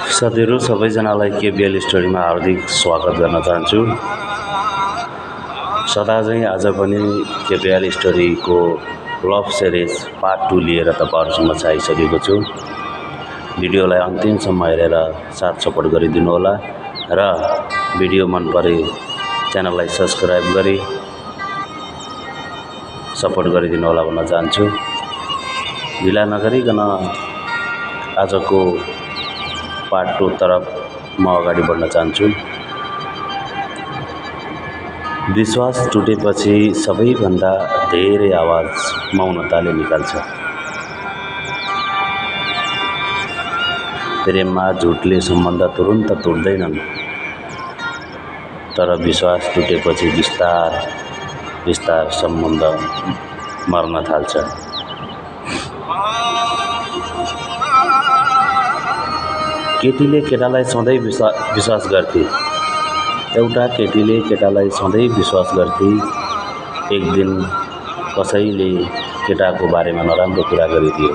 साथीहरू सबैजनालाई केबिएल स्टोरीमा हार्दिक स्वागत गर्न चाहन्छु। सदा चाहिँ आज पनि केबिएल स्टोरीको लभ सिरिज पार्ट 2 लिएर तपाईहरुसँग आइसकेको छु। भिडियोलाई अन्तिमसम्म हेरेर साथ सपोर्ट गरिदिनु होला र भिडियो मन परे च्यानललाई सब्स्क्राइब गरी सपोर्ट गरिदिनु होला भन्न चाहन्छु। ढिला नगरिकन आजको पार्ट 2 तरफ म अगाडि बढ्न चाहन्छु। विश्वास टुटेपछि सबैभन्दा धेरै आवाज मौनताले निकाल्छ। प्रेममा झुटले सम्बन्ध तुरुन्त तोड्दैनन्, तर विश्वास टुटेपछि बिस्तार सम्बन्ध मर्न थाल्छ। केटीले केटालाई सधैँ विश्वास गर्थे। एउटा केटीले केटालाई सधैँ विश्वास गर्थे। एक दिन कसैले केटाको बारेमा नराम्रो कुरा गरिदियो।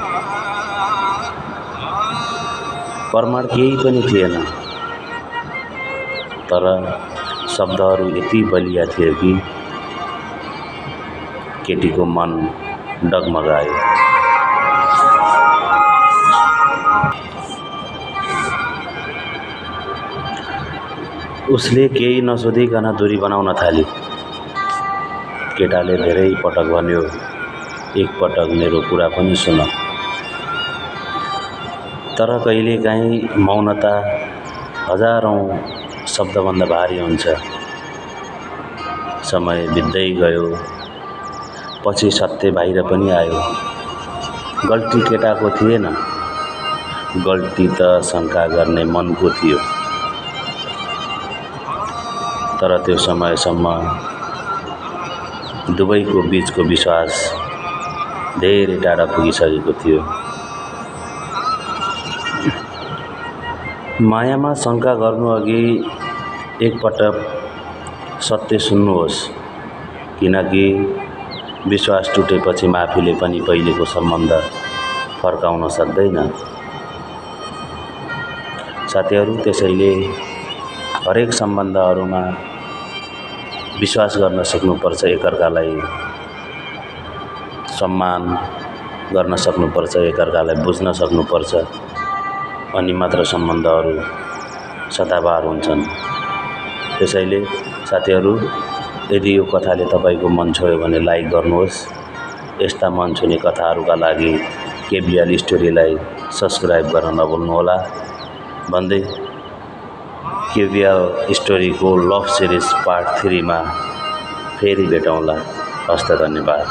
प्रमाण केही पनि थिएन, तर शब्दहरू यति बलिया थियो कि केटीको मन डगमगायो। उसले केही नसोधिकन दूरी बनाउन थाली। केटाले धेरै पटक भन्यो, एक पटक मेरो कुरा पनि सुन। तर कहिलेकाहीँ मौनता हजारौं शब्दभन्दा भारी हुन्छ। समय बित्दै गयो, पछि सत्य बाहिर पनि आयो। गल्ती केटाको थिएन, गल्ती त शङ्का गर्ने मनको थियो। तर त्यो समयसम्म दुवैको बीचको विश्वास धेरै टाढा पुगिसकेको थियो। मायामा शङ्का गर्नुअघि एकपटक सत्य सुन्नुहोस्, किनकि विश्वास टुटेपछि माफीले पनि पहिलेको सम्बन्ध फर्काउन सक्दैन। साथीहरू, त्यसैले हरेक सम्बन्धहरूमा विश्वास गर्न सक्नुपर्छ, एकअर्कालाई सम्मान गर्न सक्नुपर्छ, एकअर्कालाई बुझ्न सक्नुपर्छ, अनि मात्र सम्बन्धहरू सदाबहार हुन्छन्। त्यसैले साथीहरू, यदि यो कथाले तपाईको मन छोयो भने लाइक गर्नुहोस्। यस्ता मन छुने कथाहरूका लागि केबिएल स्टोरीलाई सब्स्क्राइब गर्न नभुल्नुहोला भन्दै केबिएल स्टोरीको लभ सिरिज पार्ट 3 मा फेरि भेटौँला। हस्त धन्यवाद।